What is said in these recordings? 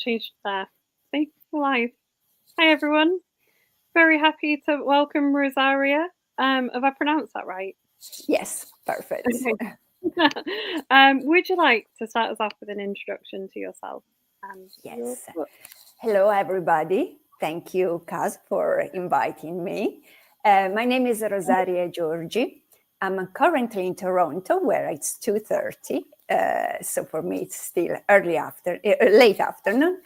changed there. See, live. Hi everyone. Very happy to welcome Rosaria. Have I pronounced that right? Yes, perfect. Okay. Would you like to start us off with an introduction to yourself and your Yes. book? Hello, everybody. Thank you, Kaz, for inviting me. My name is Rosaria Giorgi. I'm currently in Toronto, where it's 2:30. So for me, it's still late afternoon.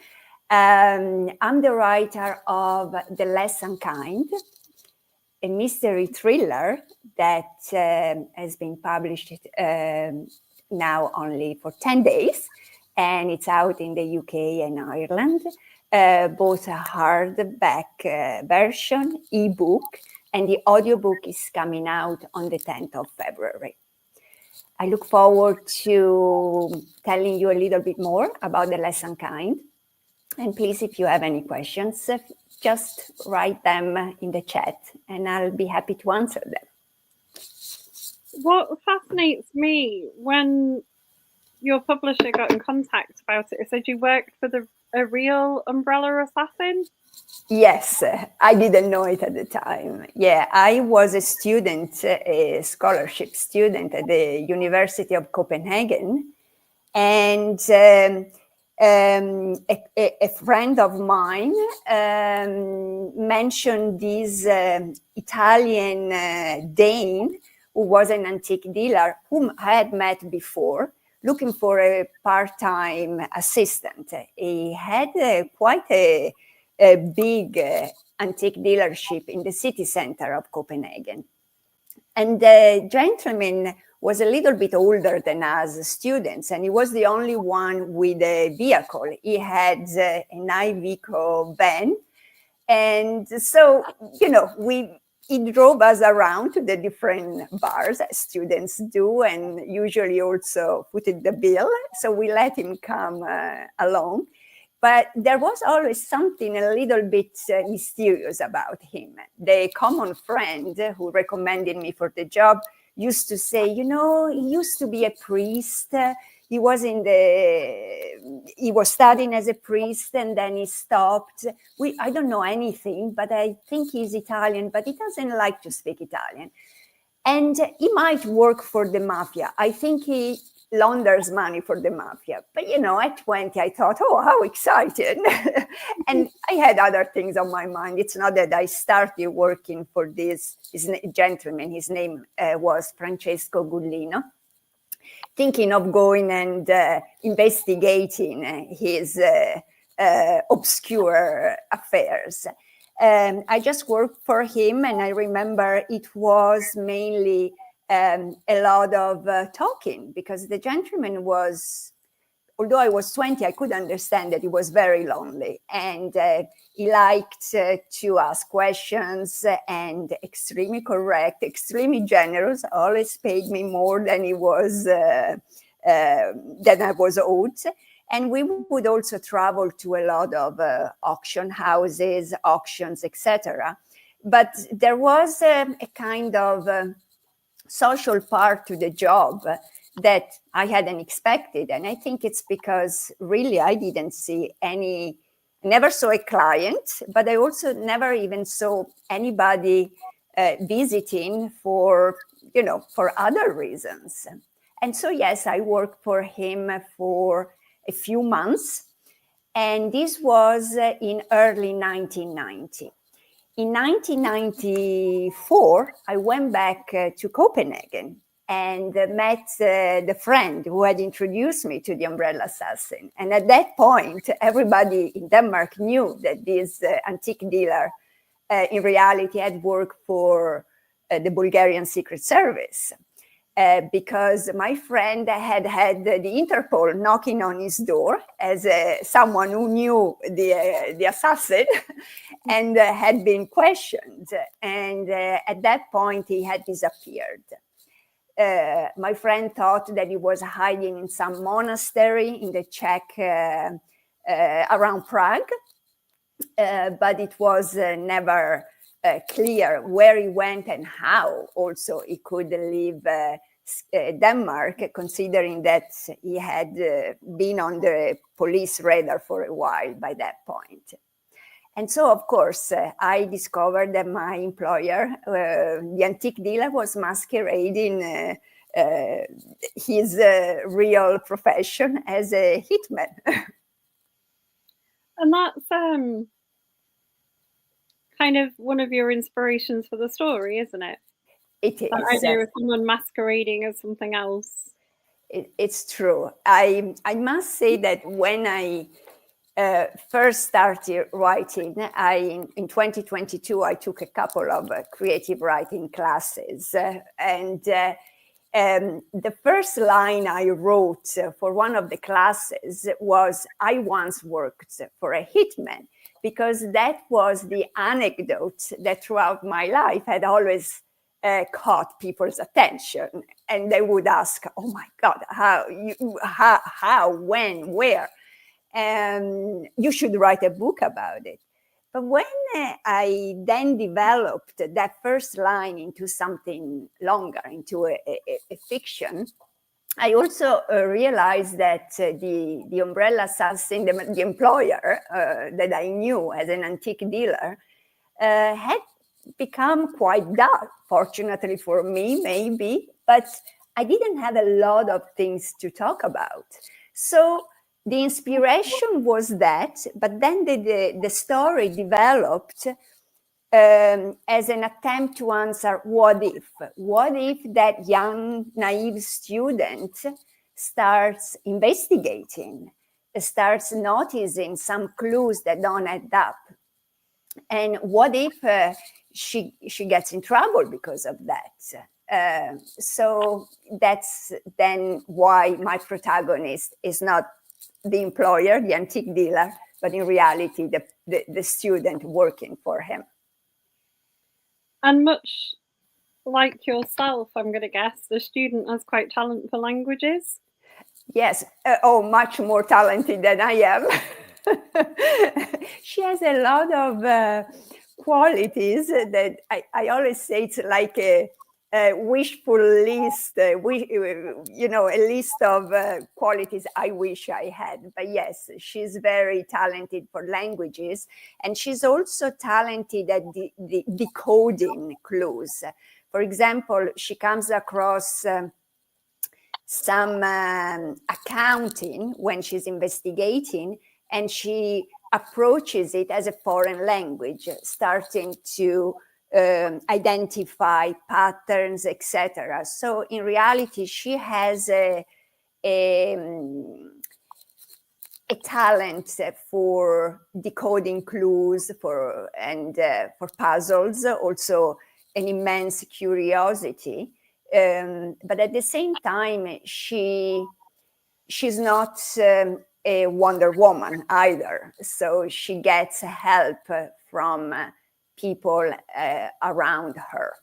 I'm the writer of The Less Unkind, a mystery thriller that has been published now only for 10 days, and it's out in the UK and Ireland, both a hardback version, ebook, and the audiobook is coming out on the 10th of February. I look forward to telling you a little bit more about The Less Unkind. And please, if you have any questions, just write them in the chat and I'll be happy to answer them. What fascinates me when your publisher got in contact about it, it said you worked for a real umbrella assassin. Yes, I didn't know it at the time. Yeah, I was a student, a scholarship student at the University of Copenhagen. And a friend of mine mentioned this Italian Dane who was an antique dealer whom I had met before, looking for a part-time assistant. He had quite a big antique dealership in the city center of Copenhagen. And the gentleman was a little bit older than us students, and he was the only one with a vehicle. He had an Iveco van. And so, he drove us around to the different bars as students do, and usually also footed the bill. So we let him come along. But there was always something a little bit mysterious about him. The common friend who recommended me for the job used to say, he used to be a priest. He was studying as a priest and then he stopped. I don't know anything, but I think he's Italian, but he doesn't like to speak Italian. And he might work for the mafia. I think he launders money for the mafia. But, at 20, I thought, oh, how exciting. And I had other things on my mind. It's not that I started working for this gentleman. His name was Francesco Gullino, thinking of going and investigating his obscure affairs. I just worked for him, and I remember it was mainly a lot of talking, because the gentleman was, although I was 20, I could understand that he was very lonely, and he liked to ask questions, and extremely correct, extremely generous, always paid me more than he was than I was owed. And we would also travel to a lot of auction houses, auctions, etc. But there was a kind of social part to the job that I hadn't expected. And I think it's because really I didn't see never saw a client, but I also never even saw anybody visiting for other reasons. And so, yes, I worked for him for a few months, and this was in early 1990. In 1994, I went back to Copenhagen and met the friend who had introduced me to the umbrella assassin. And at that point, everybody in Denmark knew that this antique dealer in reality had worked for the Bulgarian Secret Service. Because my friend had the Interpol knocking on his door as someone who knew the assassin and had been questioned. And at that point, he had disappeared. My friend thought that he was hiding in some monastery in the Czech around Prague, but it was never clear where he went and how also he could leave Denmark, considering that he had been on the police radar for a while by that point. And so, of course, I discovered that my employer, the antique dealer, was masquerading his real profession as a hitman. And that's kind of one of your inspirations for the story, isn't it? It is. That idea of someone masquerading as something else. It's true. I must say that when I first started writing, in 2022, I took a couple of creative writing classes. And the first line I wrote for one of the classes was, "I once worked for a hitman," because that was the anecdote that throughout my life had always caught people's attention. And they would ask, "Oh my God, how, when, where? You should write a book about it." But when I then developed that first line into something longer, into a fiction, I also realized that the umbrella assassin, the employer that I knew as an antique dealer, had become quite dull, fortunately for me, maybe, but I didn't have a lot of things to talk about. So the inspiration was that, but then the story developed as an attempt to answer what if? What if that young, naive student starts investigating, starts noticing some clues that don't add up? And what if she gets in trouble because of that? So that's then why my protagonist is not the employer, the antique dealer, but in reality, the student working for him. And much like yourself, I'm going to guess, the student has quite talent for languages. Yes. Much more talented than I am. She has a lot of qualities that I always say it's like a wishful list, a list of qualities I wish I had. But yes, she's very talented for languages, and she's also talented at the decoding clues. For example, she comes across some accounting when she's investigating, and she approaches it as a foreign language, starting to identify patterns, etc. So in reality, she has a talent for decoding clues, for puzzles, also an immense curiosity. But at the same time, she's not a Wonder Woman either. So she gets help from people around her.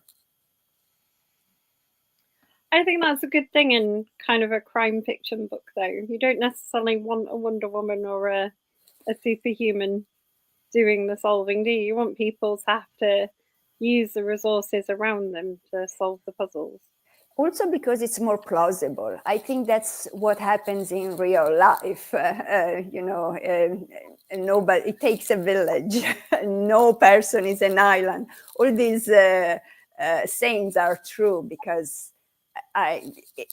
I think that's a good thing in kind of a crime fiction book, though. You don't necessarily want a Wonder Woman or a superhuman doing the solving, do you? You want people to have to use the resources around them to solve the puzzles. Also because it's more plausible. I think that's what happens in real life. Nobody, it takes a village. No person is an island. All these sayings are true because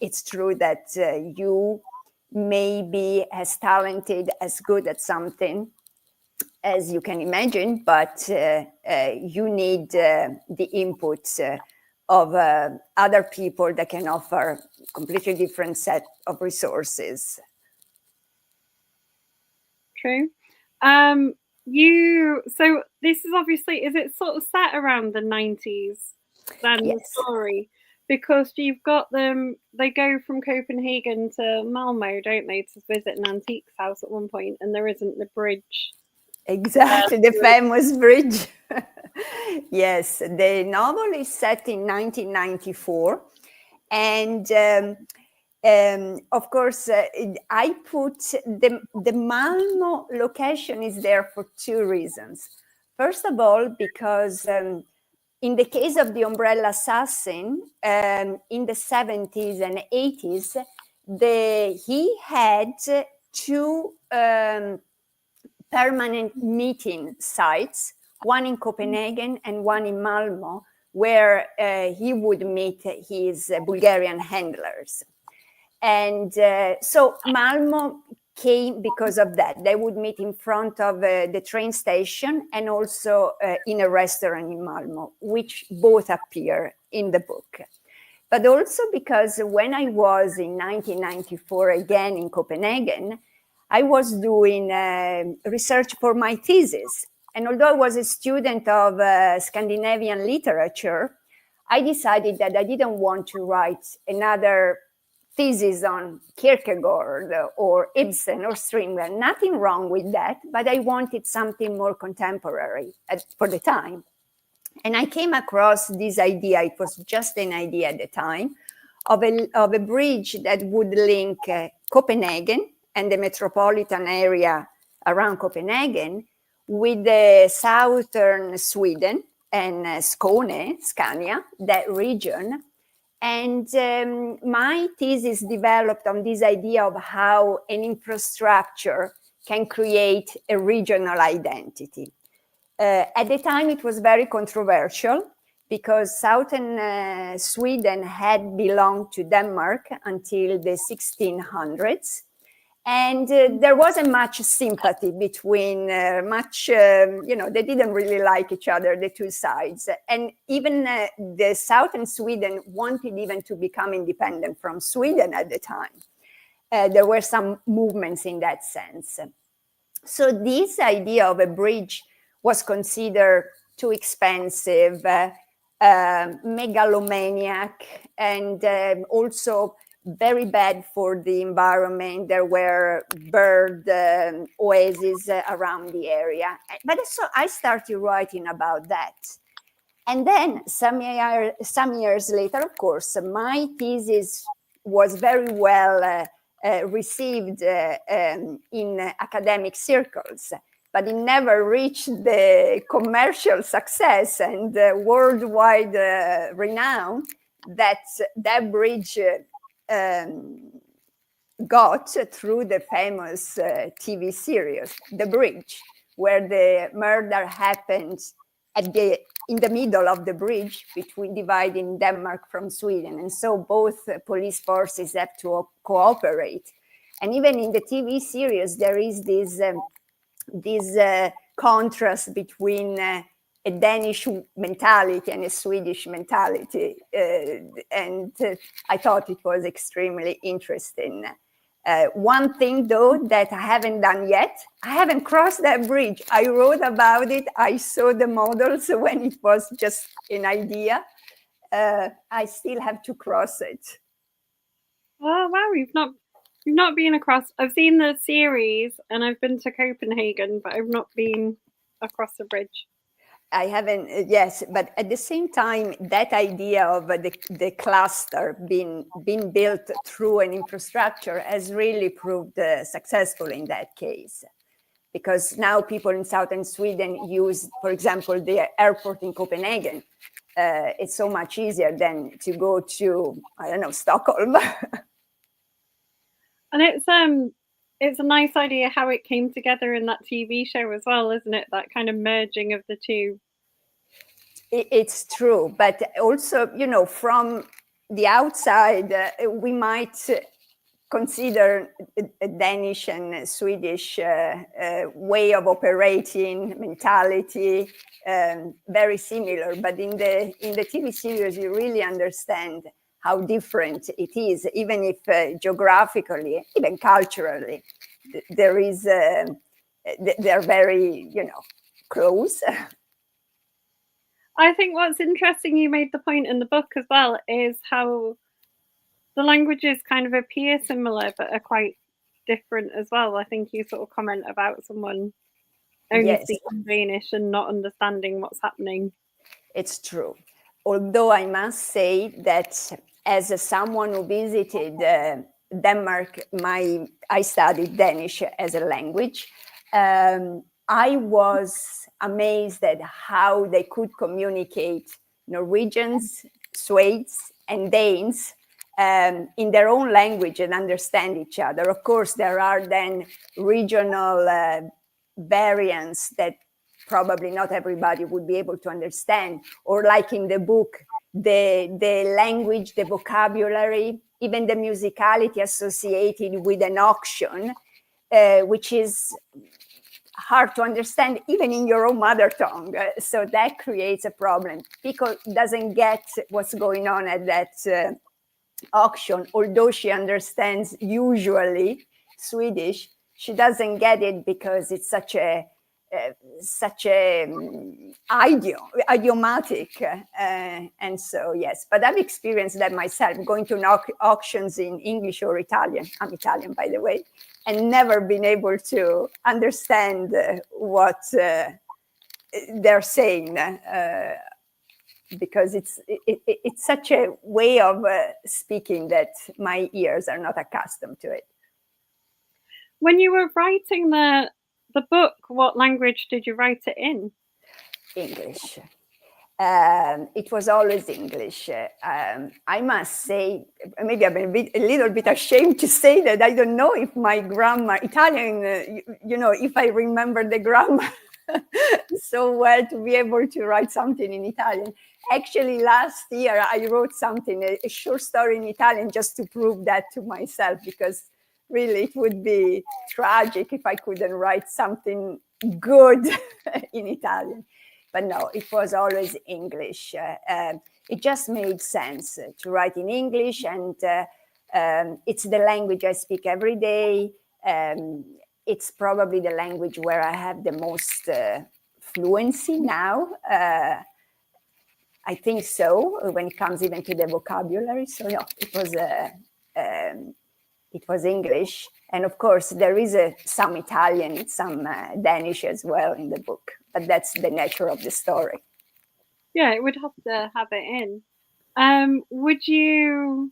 it's true that you may be as talented, as good at something as you can imagine, but you need the input of other people that can offer completely different set of resources. True. So this is obviously, is it sort of set around the 90s then, yes, the story? Because you've got them, they go from Copenhagen to Malmo, don't they, to visit an antiques house at one point, and there isn't the bridge. Exactly, the famous bridge. Yes, the novel is set in 1994. And of course, I put the Malmo location is there for two reasons. First of all, because in the case of the umbrella assassin, in the 70s and 80s, he had two permanent meeting sites, one in Copenhagen and one in Malmo, where he would meet his Bulgarian handlers. And so Malmo came because of that. They would meet in front of the train station and also in a restaurant in Malmo, which both appear in the book. But also because when I was in 1994 again in Copenhagen, I was doing research for my thesis. And although I was a student of Scandinavian literature, I decided that I didn't want to write another thesis on Kierkegaard or Ibsen or Strindberg. Nothing wrong with that, but I wanted something more contemporary for the time. And I came across this idea, it was just an idea at the time, of a bridge that would link Copenhagen and the metropolitan area around Copenhagen with the southern Sweden and Skåne, Scania, that region. And my thesis developed on this idea of how an infrastructure can create a regional identity. At the time, it was very controversial because southern Sweden had belonged to Denmark until the 1600s. And there wasn't much sympathy between they didn't really like each other, the two sides. And even the southern Sweden wanted even to become independent from Sweden at the time. There were some movements in that sense. So this idea of a bridge was considered too expensive, megalomaniac, and also very bad for the environment. There were bird oases around the area. But so I started writing about that. And then some years later, of course, my thesis was very well received in academic circles, but it never reached the commercial success and worldwide renown that bridge got through the famous TV series, The Bridge, where the murder happened in the middle of the bridge dividing Denmark from Sweden. And so both police forces have to cooperate. And even in the TV series, there is this contrast between a Danish mentality and a Swedish mentality. And I thought it was extremely interesting. One thing, though, that I haven't done yet, I haven't crossed that bridge. I wrote about it. I saw the models when it was just an idea. I still have to cross it. Oh, wow. You've not been across. I've seen the series and I've been to Copenhagen, but I've not been across the bridge. I haven't, yes, but at the same time, that idea of the cluster being built through an infrastructure has really proved successful in that case. Because now people in southern Sweden use, for example, the airport in Copenhagen. It's so much easier than to go to, I don't know, Stockholm. And it's a nice idea how it came together in that TV show as well, isn't it? That kind of merging of the two. It's true, but also, from the outside, we might consider a Danish and Swedish way of operating, mentality, very similar. But in the TV series, you really understand how different it is, even if geographically, even culturally, they're very, close. I think what's interesting, you made the point in the book as well, is how the languages kind of appear similar, but are quite different as well. I think you sort of comment about someone only speaking Danish and not understanding what's happening. It's true. Although I must say that as someone who visited Denmark, I studied Danish as a language. I was amazed at how they could communicate Norwegians, Swedes, and Danes in their own language and understand each other. Of course, there are then regional variants that probably not everybody would be able to understand, or like in the book, the language, the vocabulary, even the musicality associated with an auction, which is hard to understand even in your own mother tongue. So that creates a problem. People doesn't get what's going on at that auction, although she understands usually Swedish. She doesn't get it because it's such a idiomatic, and so yes. But I've experienced that myself, going to auctions in English or Italian. I'm Italian, by the way, and never been able to understand what they're saying. Because it's such a way of speaking that my ears are not accustomed to it. When you were writing the book, what language did you write it in? English. It was always English. I must say, maybe I'm a little bit ashamed to say that I don't know if my grammar, Italian, if I remember the grammar so well to be able to write something in Italian. Actually, last year I wrote something, a short story in Italian, just to prove that to myself, because really it would be tragic if I couldn't write something good in Italian. But no, it was always English. It just made sense to write in English, and it's the language I speak every day. It's probably the language where I have the most fluency now. I think so, when it comes even to the vocabulary. So no, it was English. And of course, there is some Italian, some Danish as well in the book, but that's the nature of the story. Yeah, it would have to have it in. Would you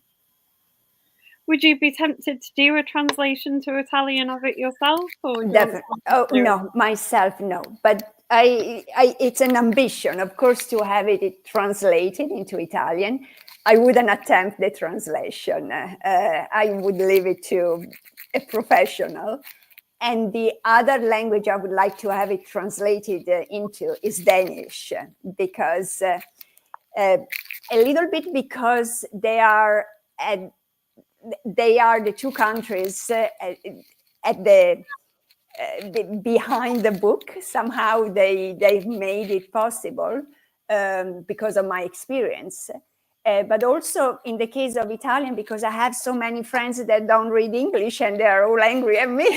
be tempted to do a translation to Italian of it yourself, or definitely? Oh no, myself no. But it's an ambition, of course, to have it translated into Italian. I wouldn't attempt the translation. I would leave it to a professional. And the other language I would like to have it translated into is Danish, because a little bit because they are the two countries at the behind the book. Somehow they've made it possible because of my experience. But also in the case of Italian, because I have so many friends that don't read English and they're all angry at me.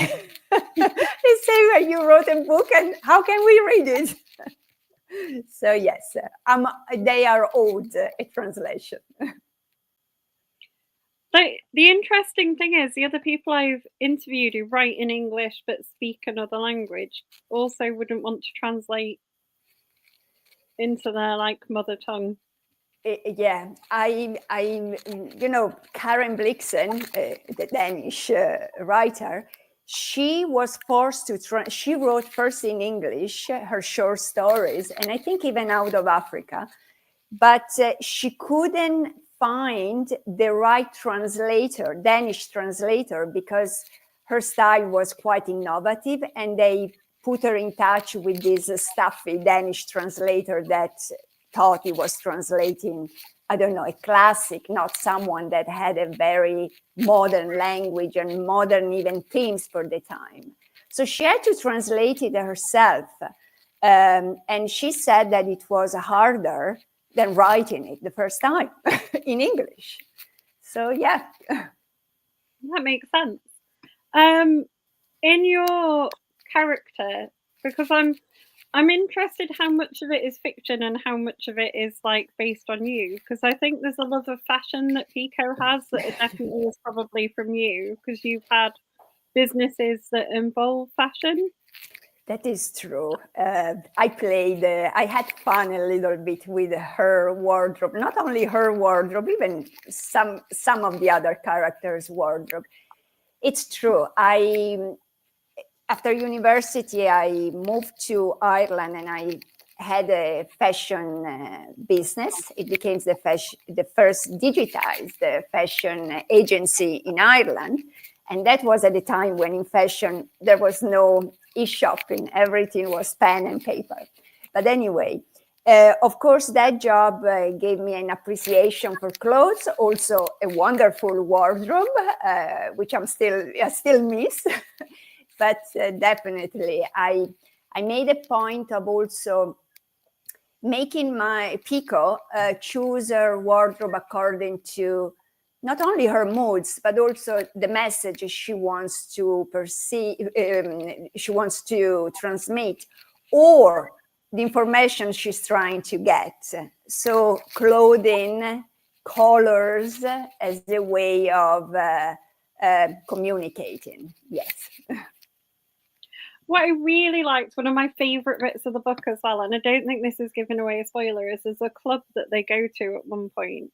They say, well, you wrote a book and how can we read it? So yes, they are owed a translation. The interesting thing is, the other people I've interviewed who write in English but speak another language also wouldn't want to translate into their mother tongue. Yeah, I Karen Blixen, the Danish writer, she was forced to she wrote first in English her short stories, and I think even out of Africa, but she couldn't find the right translator, Danish translator, because her style was quite innovative, and they put her in touch with this stuffy Danish translator that thought he was translating, I don't know, a classic, not someone that had a very modern language and modern even themes for the time. So she had to translate it herself. And she said that it was harder than writing it the first time in English. So yeah. That makes sense. In your character, because I'm interested how much of it is fiction and how much of it is based on you, because I think there's a love of fashion that Pico has that it definitely is probably from you, because you've had businesses that involve fashion. That is true. I had fun a little bit with her wardrobe, not only her wardrobe, even some of the other characters' wardrobe. It's true. After university, I moved to Ireland, and I had a fashion business. It became the first digitized fashion agency in Ireland. And that was at the time when in fashion, there was no e-shopping. Everything was pen and paper. But anyway, of course, that job gave me an appreciation for clothes, also a wonderful wardrobe, which I still miss. But definitely, I made a point of also making my Pico choose her wardrobe according to not only her moods, but also the message she wants to perceive, she wants to transmit, or the information she's trying to get. So clothing, colors as a way of communicating. Yes. What I really liked, one of my favourite bits of the book as well, and I don't think this is giving away a spoiler, is there's a club that they go to at one point.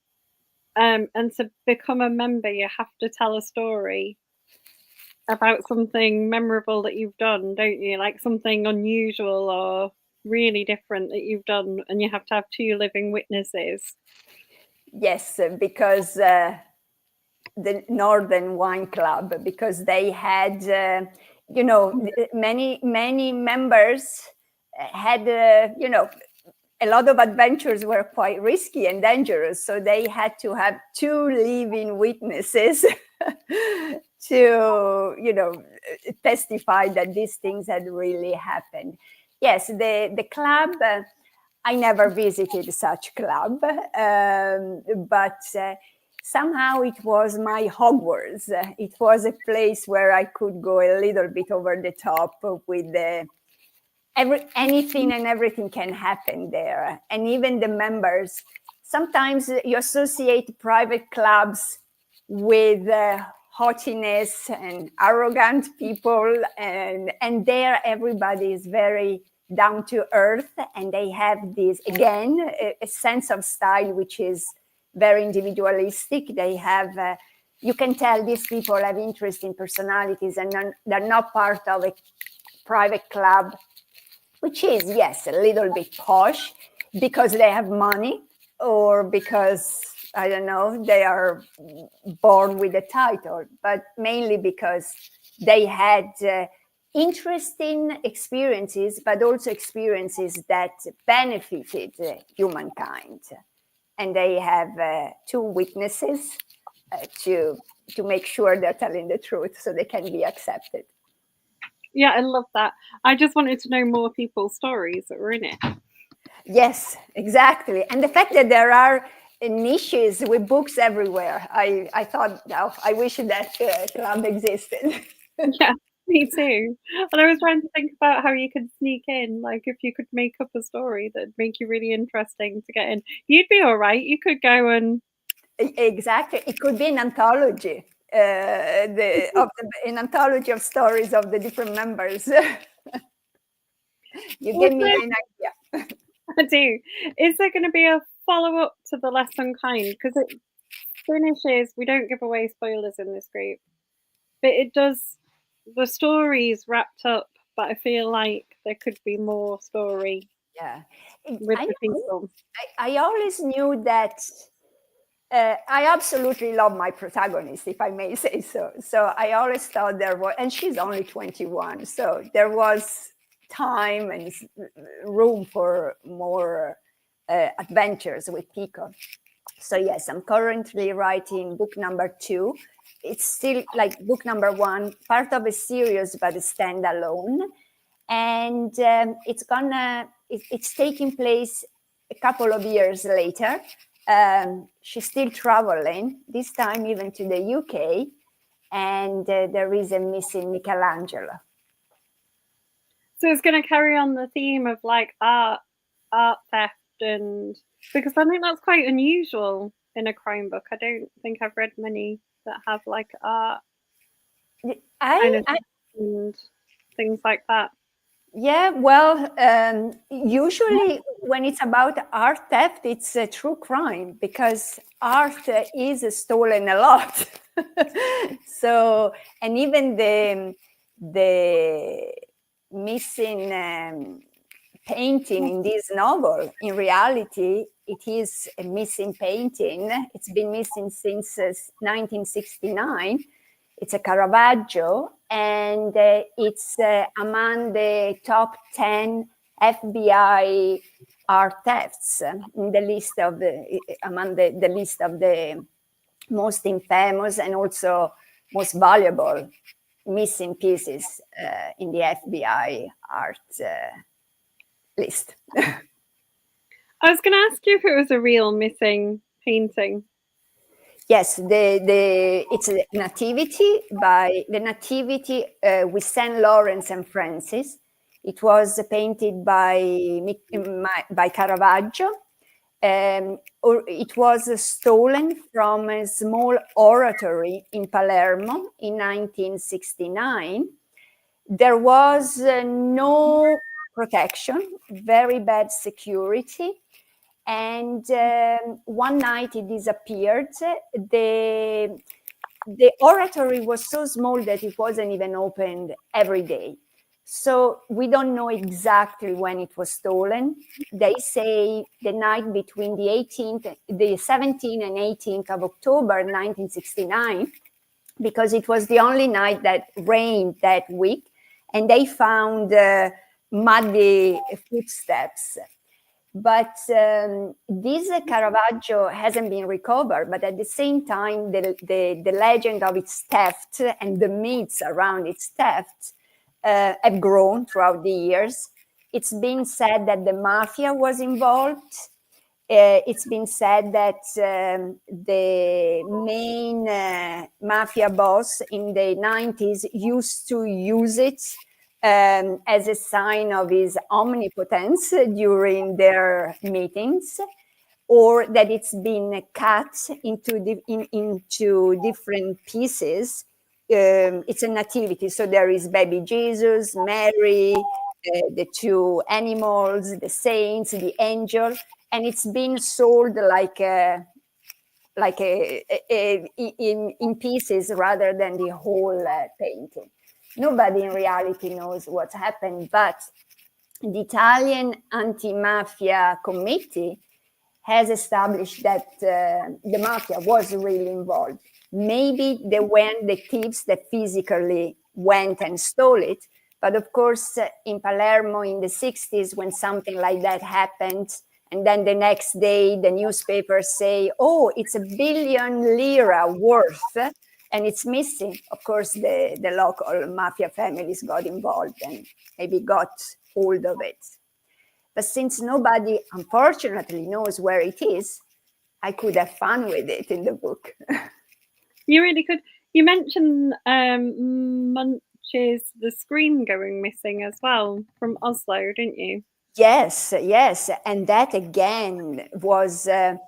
And to become a member, you have to tell a story about something memorable that you've done, don't you? Like something unusual or really different that you've done, and you have to have 2 living witnesses. Yes, because the Northern Wine Club, because they had, many members had, a lot of adventures were quite risky and dangerous. So they had to have 2 living witnesses to, testify that these things had really happened. Yes, the club, I never visited such club, but somehow it was my Hogwarts. It was a place where I could go a little bit over the top with anything and everything can happen there. And even the members, sometimes you associate private clubs with haughtiness and arrogant people. And there everybody is very down to earth. And they have this, again, a sense of style, which is very individualistic. They have, you can tell these people have interest in personalities and they're not part of a private club, which is, yes, a little bit posh because they have money or because, I don't know, they are born with a title, but mainly because they had interesting experiences, but also experiences that benefited humankind. And they have 2 witnesses to make sure they're telling the truth so they can be accepted. Yeah, I love that. I just wanted to know more people's stories that were in it. Yes, exactly. And the fact that there are niches with books everywhere, I thought, oh, I wish that club existed. Yeah, me too. And I was trying to think about how you could sneak in, like if you could make up a story that'd make you really interesting to get in. You'd be all right. You could go and Exactly. It could be an anthology, an anthology of stories of the different members. You give me an idea. I do. Is there going to be a follow-up to The Less Unkind? Because it finishes, we don't give away spoilers in this group, but it does, the story's wrapped up, but I feel like there could be more story with the people. I always knew that I absolutely love my protagonist, if I may say so. So I always thought there was, and she's only 21, so there was time and room for more adventures with Pico. So yes, I'm currently writing book number 2. It's still like book number 1, part of a series, but a standalone. And it's taking place a couple of years later. She's still traveling, this time even to the UK, and there is a missing Michelangelo. So it's going to carry on the theme of like art theft, and because I think that's quite unusual in a crime book. I don't think I've read many that have like art and things like that. Yeah, well, usually when it's about art theft, it's a true crime because art is stolen a lot. So, and even the missing painting in this novel. In reality, it is a missing painting. It's been missing since 1969. It's a Caravaggio, and it's among the top 10 FBI art thefts in the list of among the list of the most infamous and also most valuable missing pieces in the FBI art list. I was going to ask you if it was a real missing painting. Yes, it's a Nativity by the Nativity with Saint Lawrence and Francis. It was painted by Caravaggio. Or it was stolen from a small oratory in Palermo in 1969. There was no protection, very bad security. And one night it disappeared. The oratory was so small that it wasn't even opened every day. So we don't know exactly when it was stolen. They say the night between the 17th and 18th of October 1969, because it was the only night that rained that week, and they found muddy footsteps. But this Caravaggio hasn't been recovered, but at the same time, the legend of its theft and the myths around its theft have grown throughout the years. It's been said that the mafia was involved. It's been said that the main mafia boss in the 90s used to use it as a sign of his omnipotence during their meetings, or that it's been cut into different pieces. It's a nativity, so there is baby Jesus, Mary, the two animals, the saints, the angel, and it's been sold in pieces rather than the whole painting. Nobody in reality knows what's happened, but the Italian anti-mafia committee has established that the mafia was really involved. Maybe they weren't the thieves that physically went and stole it, but of course, in Palermo in the 60s, when something like that happened, and then the next day the newspapers say, oh, it's 1 billion lira worth, and it's missing. Of course, the local mafia families got involved and maybe got hold of it. But since nobody, unfortunately, knows where it is, I could have fun with it in the book. You really could. You mentioned Munch's The Screen going missing as well from Oslo, didn't you? Yes. And that again was, that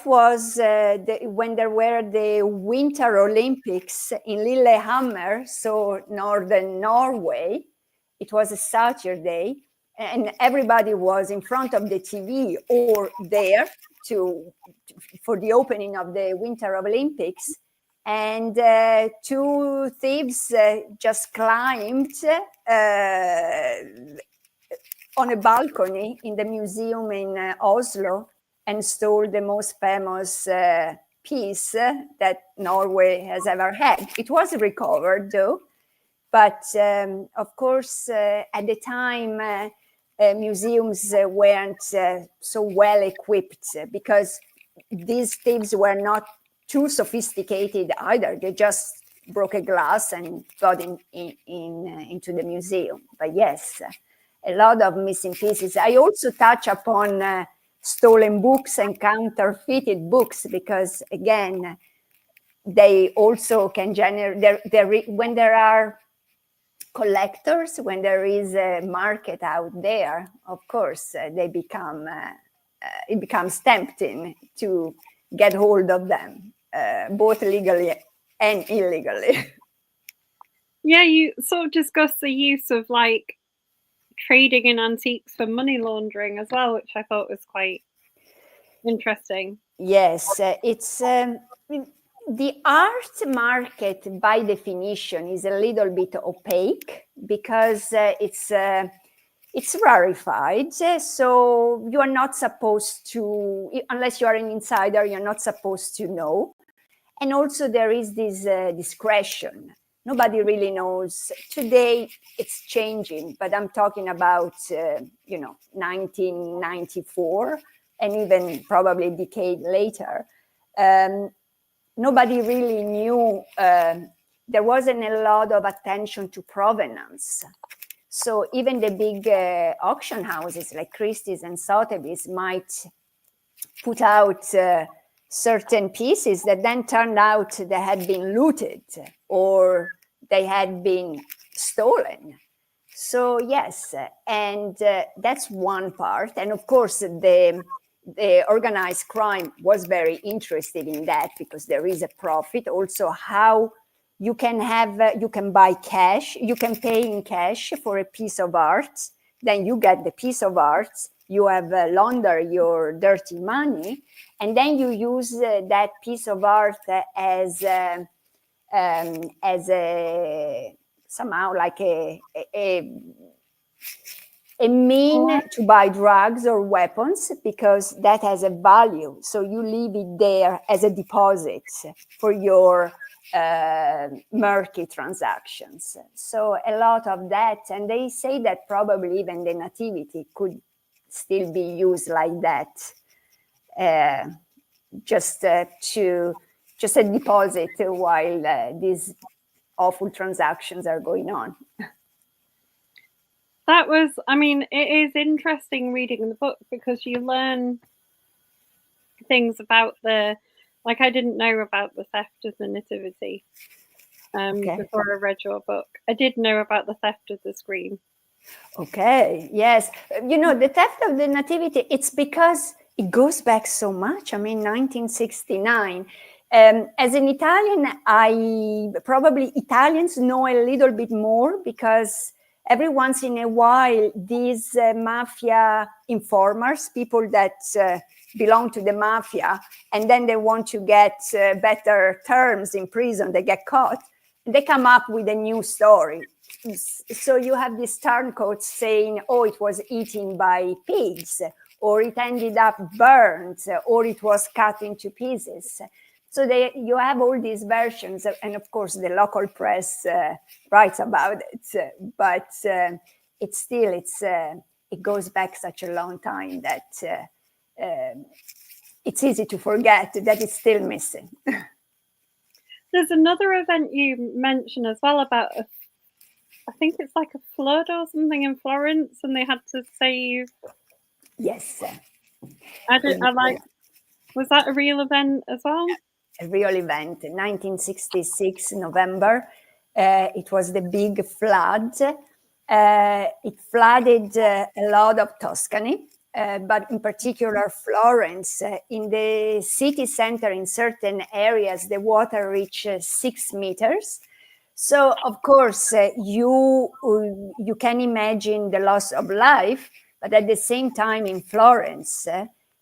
was when there were the Winter Olympics in Lillehammer, so northern Norway. It was a Saturday, and everybody was in front of the TV or there for the opening of the Winter Olympics. And two thieves just climbed on a balcony in the museum in Oslo and stole the most famous piece that Norway has ever had. It was recovered, though. But of course, at the time, museums weren't so well equipped because these thieves were not too sophisticated either. They just broke a glass and got into the museum. But yes, a lot of missing pieces. I also touch upon stolen books and counterfeited books because, again, they also can generate, when there are collectors, when there is a market out there, of course, it becomes tempting to get hold of them, both legally and illegally. Yeah, you sort of discussed the use of like trading in antiques for money laundering as well, which I thought was quite interesting. Yes, it's the art market by definition is a little bit opaque because it's it's rarefied, so you are not supposed to, unless you are an insider, you're not supposed to know. And also there is this discretion. Nobody really knows. Today it's changing, but I'm talking about, 1994, and even probably a decade later. Nobody really knew. There wasn't a lot of attention to provenance. So even the big auction houses like Christie's and Sotheby's might put out certain pieces that then turned out they had been looted or they had been stolen. So yes, and that's one part. And of course, the organized crime was very interested in that because there is a profit. Also, how you can you can buy cash, you can pay in cash for a piece of art, then you get the piece of art, you have laundered your dirty money, and then you use that piece of art as a somehow like a mean to buy drugs or weapons, because that has a value. So you leave it there as a deposit for your murky transactions. So a lot of that, and they say that probably even the nativity could still be used like that, just a deposit while these awful transactions are going on. That was, I mean, it is interesting reading the book because you learn things about like I didn't know about the theft of the nativity before I read your book. I did know about the theft of the screen. Okay, yes. The theft of the nativity, it's because it goes back so much. I mean, 1969. As an Italian, probably Italians know a little bit more because every once in a while, these mafia informers, people that belong to the mafia, and then they want to get better terms in prison, they get caught, they come up with a new story. So you have these turncoats saying, oh, it was eaten by pigs, or it ended up burned, or it was cut into pieces. So you have all these versions, and of course the local press writes about it, but it goes back such a long time that it's easy to forget that it's still missing. There's another event you mentioned as well about I think it's like a flood or something in Florence, and they had to save. Yes. Was that a real event as well? A real event. In 1966, November, it was the big flood. It flooded a lot of Tuscany, but in particular Florence. In the city center, in certain areas, the water reached 6 meters. So, of course, you can imagine the loss of life, but at the same time in Florence,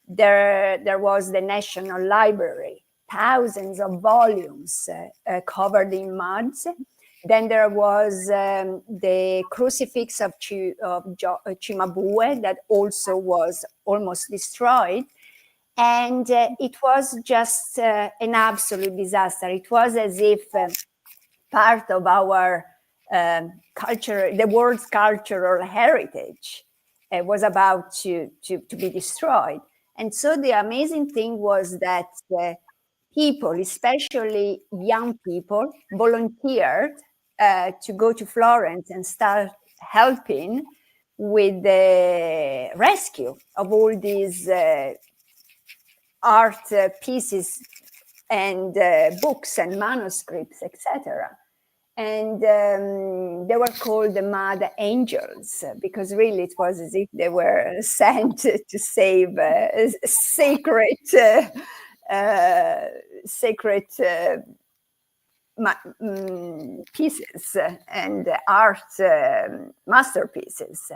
there was the National Library, thousands of volumes covered in mud. Then there was the crucifix of Cimabue that also was almost destroyed. And it was just an absolute disaster. It was as if part of our culture, the world's cultural heritage, was about to be destroyed. And so the amazing thing was that people, especially young people, volunteered to go to Florence and start helping with the rescue of all these art pieces and books and manuscripts, etc. And they were called the Mad Angels because really it was as if they were sent to save sacred pieces and art masterpieces.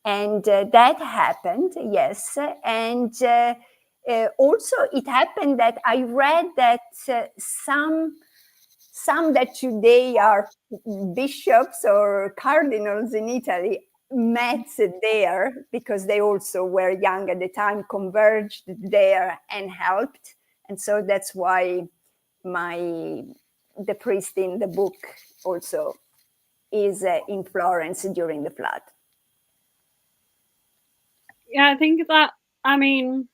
And that happened, yes. And also it happened that I read that some that today are bishops or cardinals in Italy met there because they also were young at the time, converged there and helped. And so that's why the priest in the book also is in Florence during the flood. Yeah, I think that, I mean,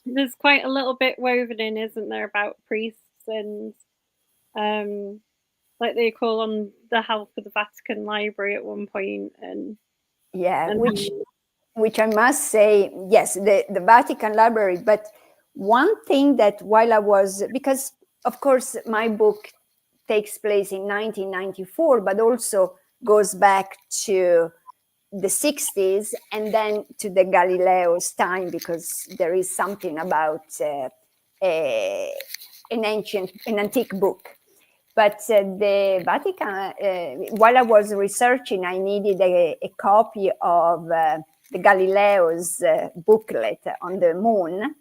there's quite a little bit woven in, isn't there, about priests and like they call on the help of the Vatican Library at one point, and which I must say, yes, the Vatican Library. But one thing that while I was, because of course my book takes place in 1994, but also goes back to the 60s and then to the Galileo's time, because there is something about an antique book. But the Vatican, while I was researching, I needed a copy of the Galileo's booklet on the moon,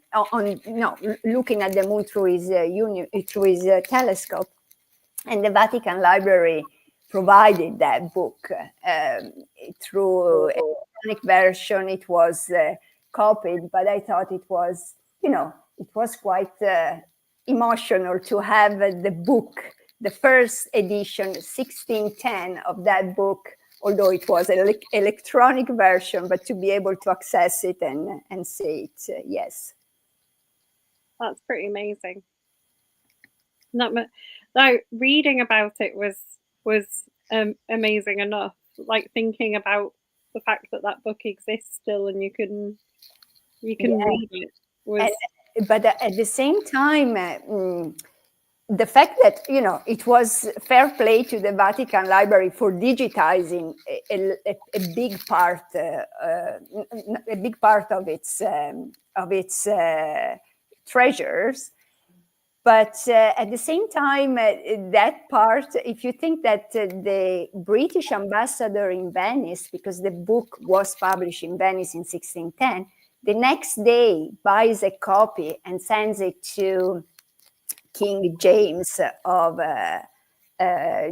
looking at the moon through his telescope. And the Vatican Library provided that book through electronic version. It was copied, but I thought it was, it was quite emotional to have the book, the first edition, 1610 of that book, although it was an electronic version, but to be able to access it and see it, yes. That's pretty amazing. Now, reading about it was amazing enough. Like thinking about the fact that book exists still and you can read it was. But at the same time, the fact that it was fair play to the Vatican Library for digitizing a big part of its treasures. But at the same time, that part, if you think that the British ambassador in Venice, because the book was published in Venice in 1610, the next day buys a copy and sends it to King James of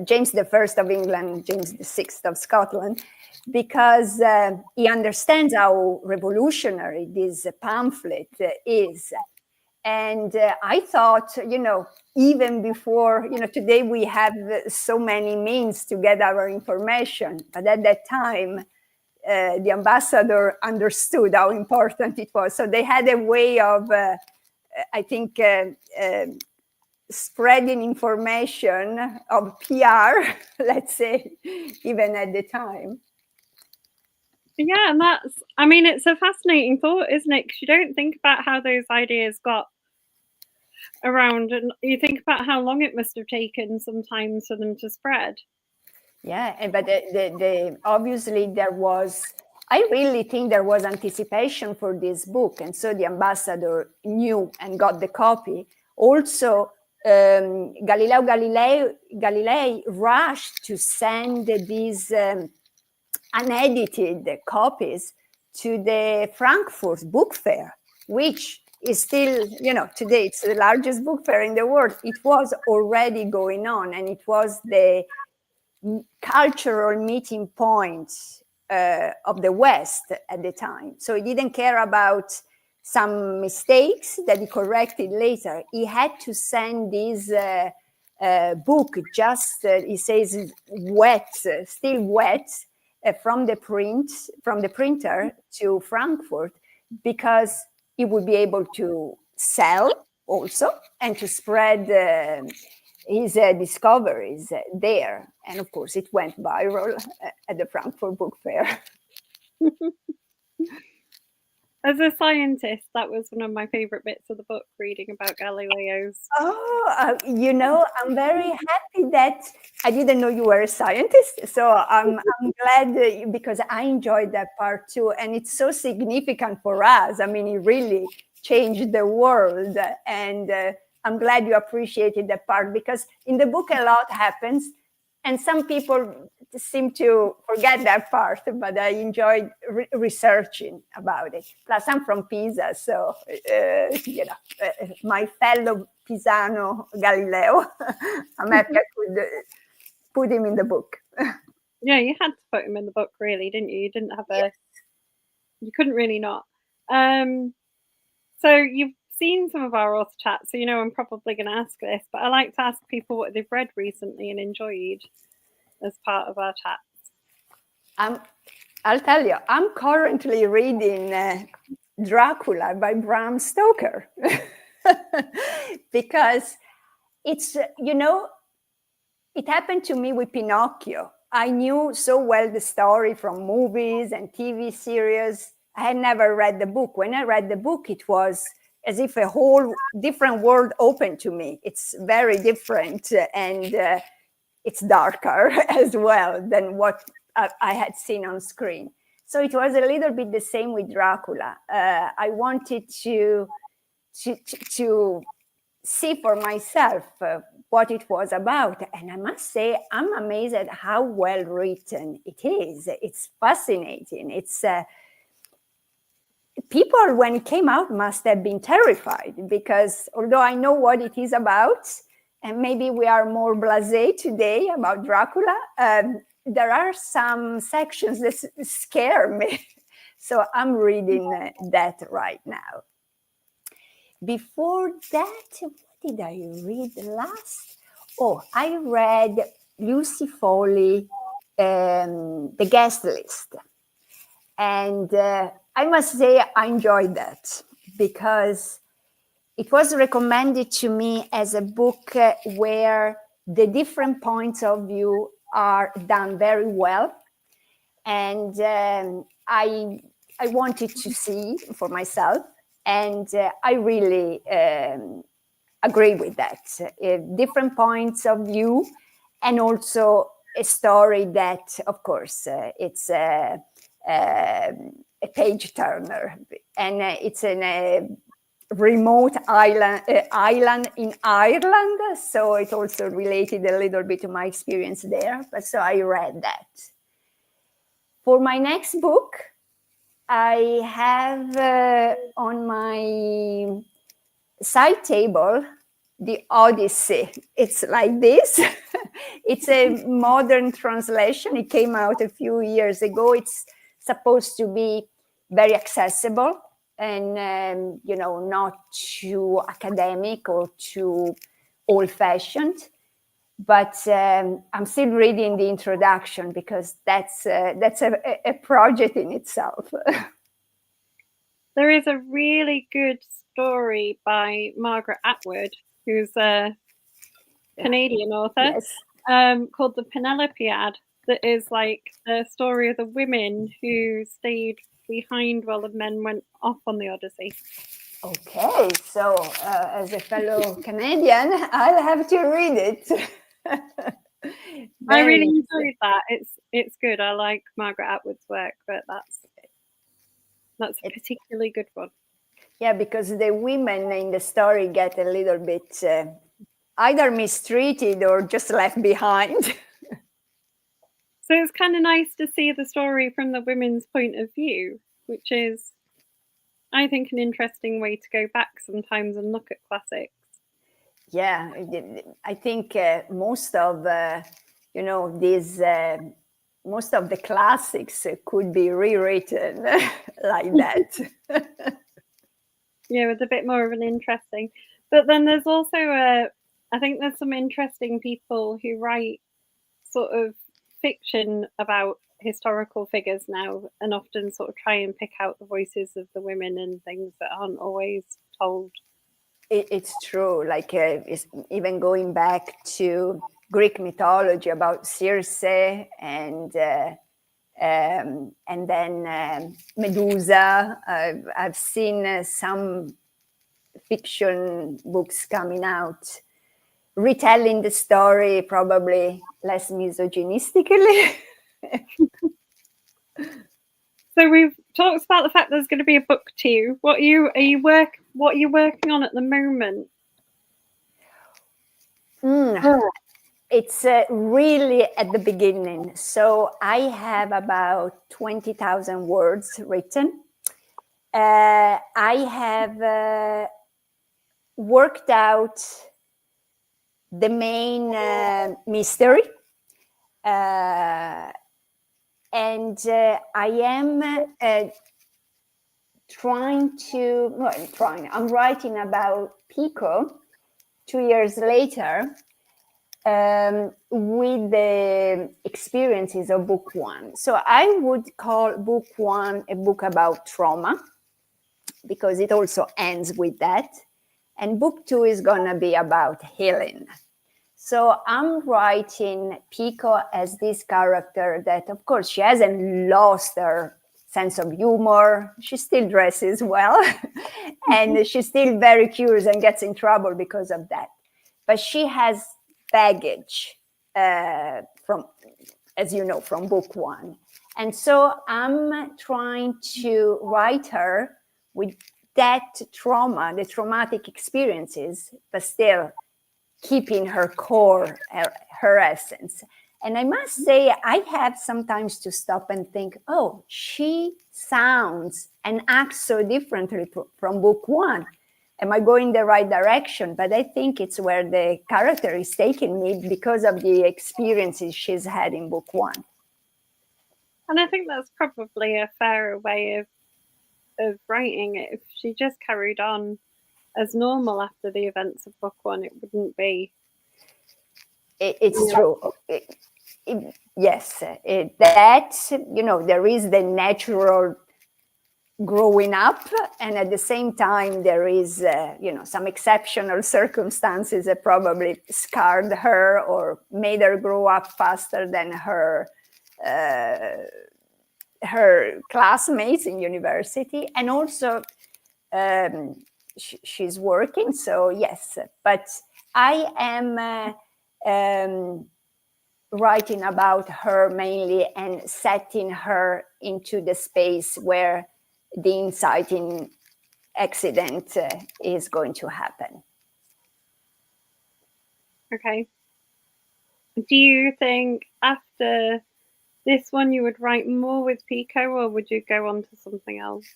James I of England, James VI of Scotland, because he understands how revolutionary this pamphlet is. And I thought, even before, today we have so many means to get our information, but at that time, the ambassador understood how important it was. So they had a way of, I think, spreading information of PR, let's say, even at the time. Yeah, and it's a fascinating thought, isn't it? Because you don't think about how those ideas got around, and you think about how long it must have taken sometimes for them to spread. Yeah, but obviously I really think there was anticipation for this book, and so the ambassador knew and got the copy. Also, Galileo Galilei rushed to send these unedited copies to the Frankfurt Book Fair, which is still, today it's the largest book fair in the world. It was already going on, and it was the cultural meeting point of the West at the time. So he didn't care about some mistakes that he corrected later. He had to send this book, he says, wet, still wet, from the printer to Frankfurt, because he would be able to sell also and to spread his discoveries there. And of course, it went viral at the Frankfurt Book Fair. As a scientist, that was one of my favorite bits of the book, reading about Galileo's. I'm very happy that I didn't know you were a scientist. So I'm glad, because I enjoyed that part too. And it's so significant for us. I mean, it really changed the world. And I'm glad you appreciated that part, because in the book, a lot happens. And some people seem to forget that part, but I enjoyed researching about it. Plus, I'm from Pisa, so, my fellow Pisano Galileo, I'm happy I could put him in the book. Yeah, you had to put him in the book, really, didn't you? You didn't have Yes. you couldn't really not. So you've seen some of our author chats, so you know I'm probably going to ask this, but I like to ask people what they've read recently and enjoyed as part of our chat. I'll tell you, I'm currently reading Dracula by Bram Stoker because it's, it happened to me with Pinocchio. I knew so well the story from movies and TV series. I had never read the book. When I read the book, it was as if a whole different world opened to me. It's very different and it's darker as well than what I had seen on screen. So it was a little bit the same with Dracula. I wanted to see for myself what it was about. And I must say, I'm amazed at how well written it is. It's fascinating. It's people, when it came out, must have been terrified because although I know what it is about, and maybe we are more blasé today about Dracula, there are some sections that scare me. So I'm reading that right now. Before that, what did I read last? Oh, I read Lucy Foley, The Guest List. And I must say I enjoyed that because it was recommended to me as a book where the different points of view are done very well. And I wanted to see for myself. And I really agree with that. Different points of view, and also a story that, of course, it's a page turner, and it's in a remote island in Ireland. So it also related a little bit to my experience there. But so I read that. For my next book, I have on my side table the Odyssey. It's like this. It's a modern translation. It came out a few years ago. It's supposed to be very accessible and not too academic or too old-fashioned. But I'm still reading the introduction because that's a project in itself. There is a really good story by Margaret Atwood, who's a Canadian author, Yes. called The Penelopiad, that is like the story of the women who stayed behind while the men went off on the Odyssey. Okay, so as a fellow Canadian, I'll have to read it. I really enjoyed that. It's good. I like Margaret Atwood's work, but that's a particularly good one. Yeah, because the women in the story get a little bit either mistreated or just left behind. So it's kind of nice to see the story from the women's point of view, which is, I think, an interesting way to go back sometimes and look at classics. Yeah, I think most of these most of the classics could be rewritten like that. Yeah, with a bit more of an interesting. But then there's also I think there's some interesting people who write sort of fiction about historical figures now, and often sort of try and pick out the voices of the women and things that aren't always told. It's true. Like even going back to Greek mythology about Circe and then Medusa. I've seen some fiction books coming out retelling the story, probably less misogynistically. So we've talked about the fact there's going to be a book too. What are you working on at the moment? It's really at the beginning. So I have about 20,000 words written. I have worked out the main mystery. And I am I'm writing about Pico 2 years later, with the experiences of book one. So I would call book one a book about trauma, because it also ends with that. And book two is going to be about healing. So I'm writing Pico as this character that, of course, she hasn't lost her sense of humor. She still dresses well, and she's still very curious and gets in trouble because of that. But she has baggage from, as you know, from book one. And so I'm trying to write her with that trauma, the traumatic experiences, but still keeping her core, her essence. And I must say, I have sometimes to stop and think, oh, she sounds and acts so differently from book one. Am I going the right direction? But I think it's where the character is taking me because of the experiences she's had in book one. And I think that's probably a fairer way of writing it. If she just carried on as normal after the events of book one, it wouldn't be. It's true. Yes, that, you know, there is the natural growing up, and at the same time there is you know, some exceptional circumstances that probably scarred her or made her grow up faster than her classmates in university. And also she's working, so yes. But I am writing about her mainly and setting her into the space where the inciting accident is going to happen. Okay. Do you think after this one you would write more with Pico, or would you go on to something else?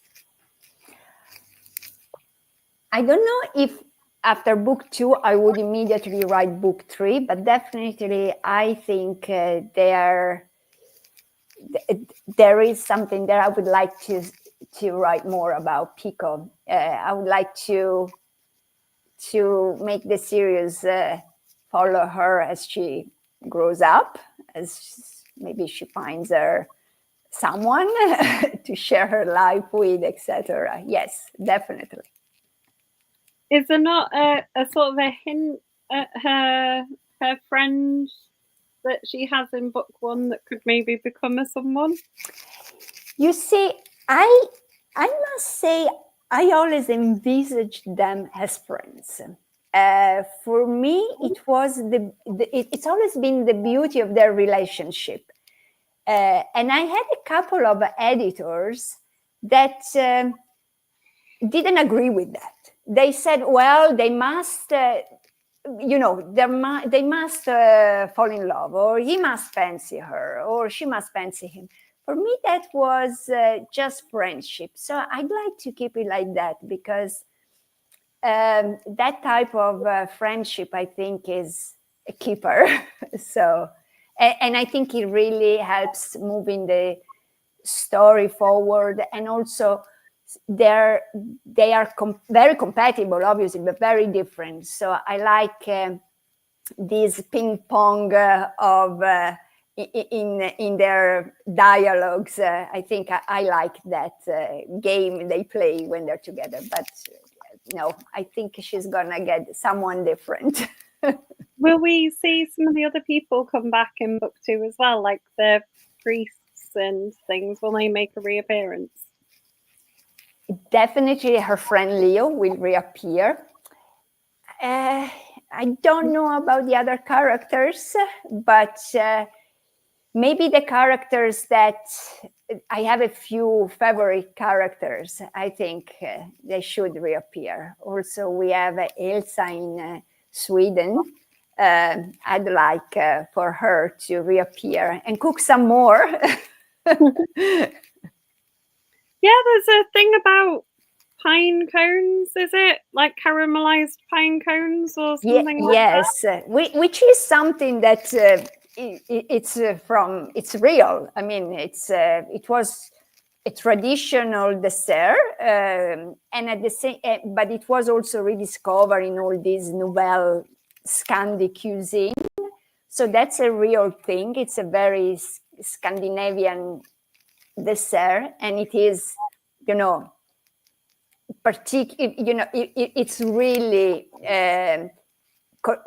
I don't know if after book two I would immediately write book three, but definitely I think there is something there I would like to write more about Pico. I would like to make the series follow her as she grows up, as maybe she finds her someone to share her life with, etc. Yes, definitely. Is there not a sort of a hint at her friend that she has in book one that could maybe become a someone? You see, I must say, I always envisaged them as friends. For me, it was it's always been the beauty of their relationship. And I had a couple of editors that didn't agree with that. They said, well, they must, you know, they must fall in love, or he must fancy her, or she must fancy him. For me, that was just friendship. So I'd like to keep it like that, because that type of friendship, I think, is a keeper. So, and I think it really helps moving the story forward. And also, they are very compatible, obviously, but very different. So I like this ping pong of in their dialogues. I think I like that game they play when they're together. But no, I think she's gonna get someone different. Will we see some of the other people come back in book two as well, like the priests and things? Will they make a reappearance? Definitely her friend Leo will reappear. I don't know about the other characters, but maybe the characters that I have a few favorite characters. I think they should reappear. Also, we have Elsa in Sweden. I'd like for her to reappear and cook some more. Yeah, there's a thing about pine cones, is it? Like caramelized pine cones or something like yes, that? which is something that it's real. I mean, it was a traditional dessert, and at the same, but it was also rediscovered in all these nouvelle Scandi cuisine. So that's a real thing. It's a very Scandinavian dessert, and it is, you know, it's really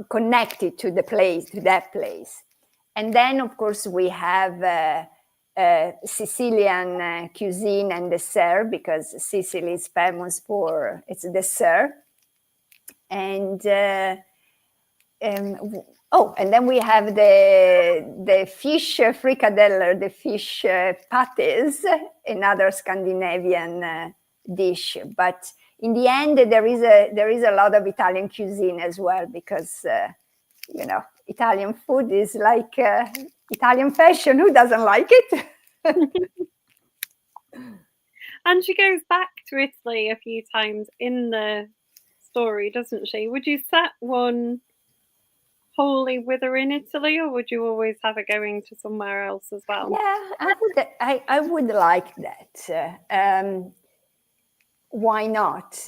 connected to the place, to that place. And then, of course, we have Sicilian cuisine and dessert, because Sicily is famous for its dessert. And and then we have the fish frikadeller, the fish patties, another Scandinavian dish. But in the end, there is a lot of Italian cuisine as well, because Italian food is like Italian fashion. Who doesn't like it? And she goes back to Italy a few times in the story, doesn't she? Would you set one wholly with her in Italy, or would you always have her going to somewhere else as well? Yeah, I would like that. Why not?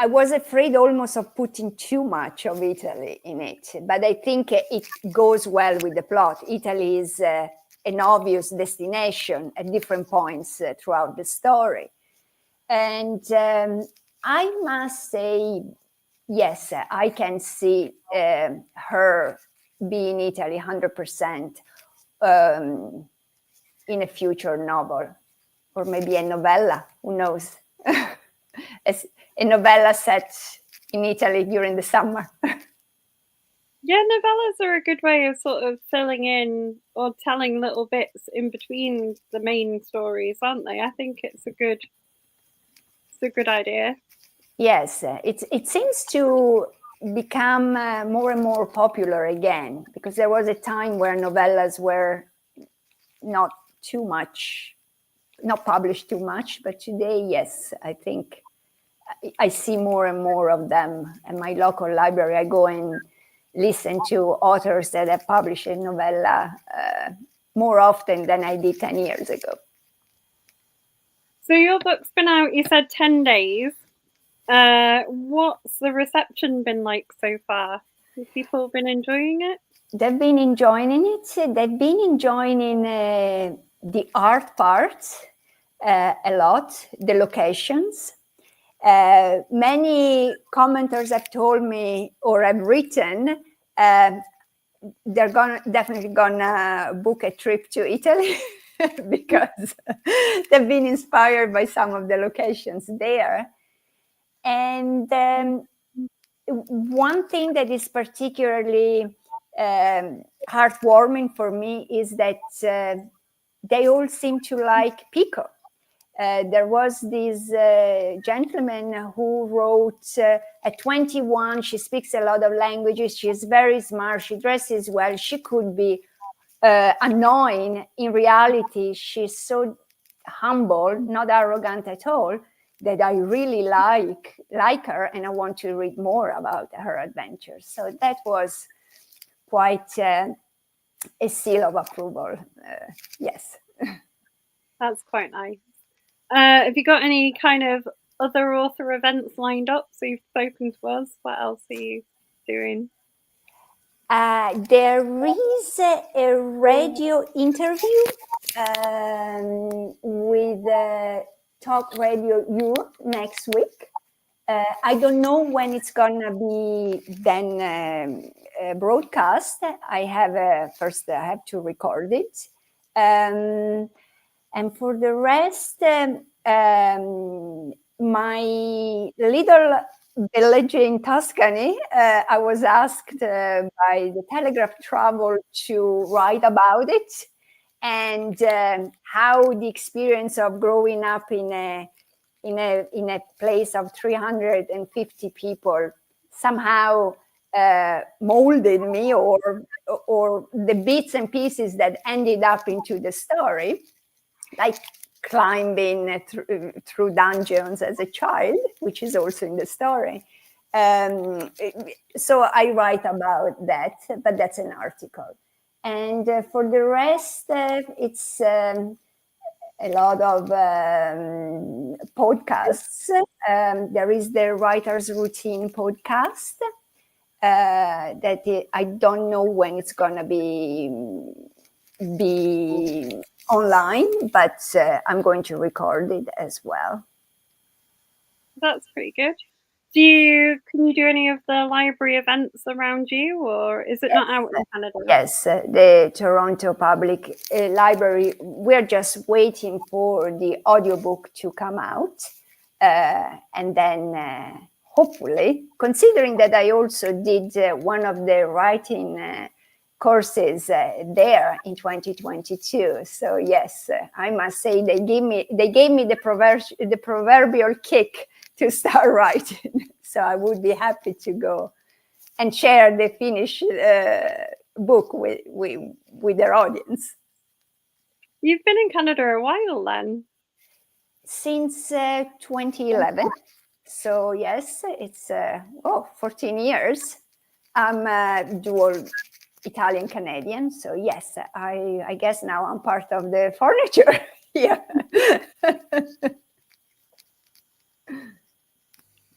I was afraid almost of putting too much of Italy in it, but I think it goes well with the plot. Italy is an obvious destination at different points throughout the story. And I must say, yes, I can see her being Italy 100% in a future novel, or maybe a novella, who knows? A novella set in Italy during the summer. Yeah, novellas are a good way of sort of filling in or telling little bits in between the main stories, aren't they? I think it's a good idea. Yes, it seems to become more and more popular again, because there was a time where novellas were not published too much, but today, yes, I think I see more and more of them. At my local library, I go and listen to authors that have published a novella more often than I did 10 years ago. So your book's been out, you said 10 days. What's the reception been like so far? Have people been enjoying it? They've been enjoying it. They've been enjoying the art part a lot, the locations. Many commenters have told me, or have written, they're definitely gonna book a trip to Italy because they've been inspired by some of the locations there. And one thing that is particularly heartwarming for me is that they all seem to like Pico. There was this gentleman who wrote, at 21, she speaks a lot of languages, she's very smart, she dresses well, she could be annoying. In reality, she's so humble, not arrogant at all, that I really like her, and I want to read more about her adventures. So that was quite a seal of approval. Yes. That's quite nice. Have you got any kind of other author events lined up? So you've spoken to us. What else are you doing? There is a radio interview with Talk Radio Europe next week. I don't know when it's gonna be then broadcast. I have to record it. And for the rest, my little village in Tuscany, I was asked by the Telegraph Travel to write about it, and how the experience of growing up in a place of 350 people somehow molded me, or the bits and pieces that ended up into the story, like climbing through dungeons as a child, which is also in the story, So I write about that, but that's an article. And for the rest, it's a lot of podcasts. There is the Writer's Routine podcast that I don't know when it's going to be online, but I'm going to record it as well. That's pretty good. Can you do any of the library events around you, or is it not out in Canada? Yes, the Toronto Public Library, we're just waiting for the audiobook to come out. And then hopefully, considering that I also did one of the writing courses there in 2022. So yes, I must say they gave me the proverbial kick to start writing. So I would be happy to go and share the finished book with their audience. You've been in Canada a while then? Since 2011. So yes, it's 14 years. I'm dual Italian-Canadian. So yes, I guess now I'm part of the furniture here.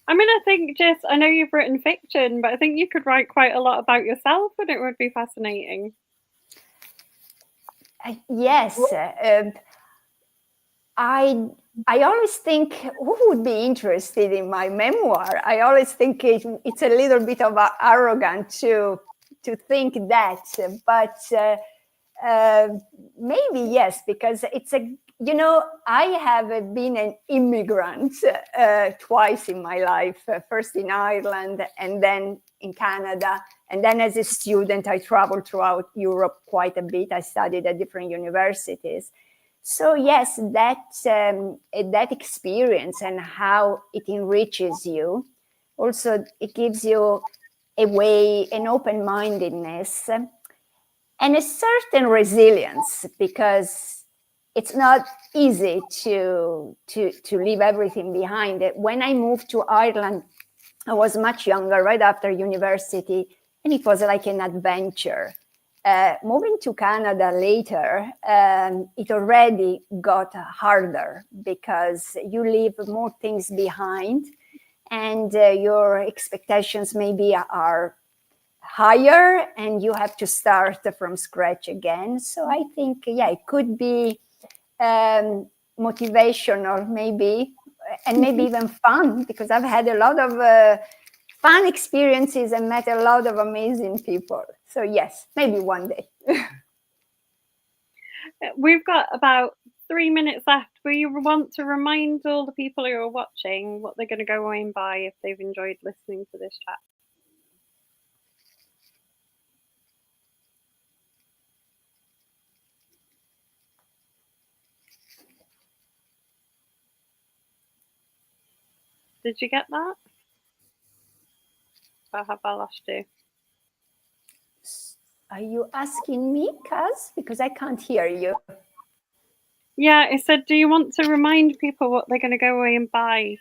I mean, I think I know you've written fiction, but I think you could write quite a lot about yourself and it would be fascinating. Yes. I always think, who would be interested in my memoir? I always think it's a little bit of arrogant to think that, but maybe yes, because it's I have been an immigrant twice in my life, first in Ireland and then in Canada. And then as a student, I traveled throughout Europe quite a bit. I studied at different universities. So yes, that experience and how it enriches you, also it gives you an open-mindedness and a certain resilience, because it's not easy to leave everything behind. When I moved to Ireland, I was much younger, right after university, and it was like an adventure. Moving to Canada later, it already got harder because you leave more things behind, and your expectations maybe are higher, and you have to start from scratch again. So I think, it could be motivational, maybe, and maybe even fun, because I've had a lot of fun experiences and met a lot of amazing people. So yes, maybe one day. We've got about 3 minutes left. Will you want to remind all the people who are watching what they're going to go away and buy if they've enjoyed listening to this chat? Did you get that? Or have I lost you? Are you asking me, Kaz? Because I can't hear you. Yeah, it said, do you want to remind people what they're going to go away and buy?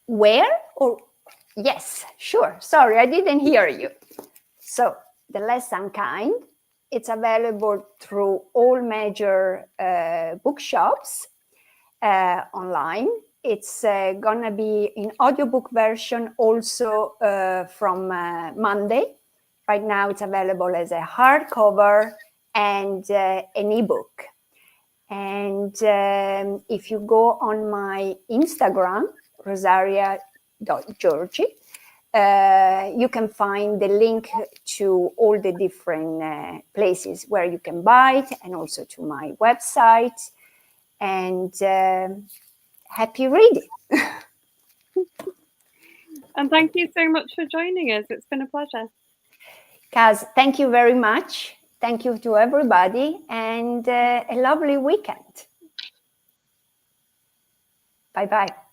Where? Or yes, sure. Sorry, I didn't hear you. So The Less Unkind, it's available through all major bookshops online. It's gonna be in audiobook version also from Monday. Right now it's available as a hardcover and an ebook. And if you go on my Instagram, Rosaria Giorgi, you can find the link to all the different places where you can buy it, and also to my website. And happy reading. And thank you so much for joining us. It's been a pleasure. Kaz, thank you very much. Thank you to everybody, and a lovely weekend. Bye-bye.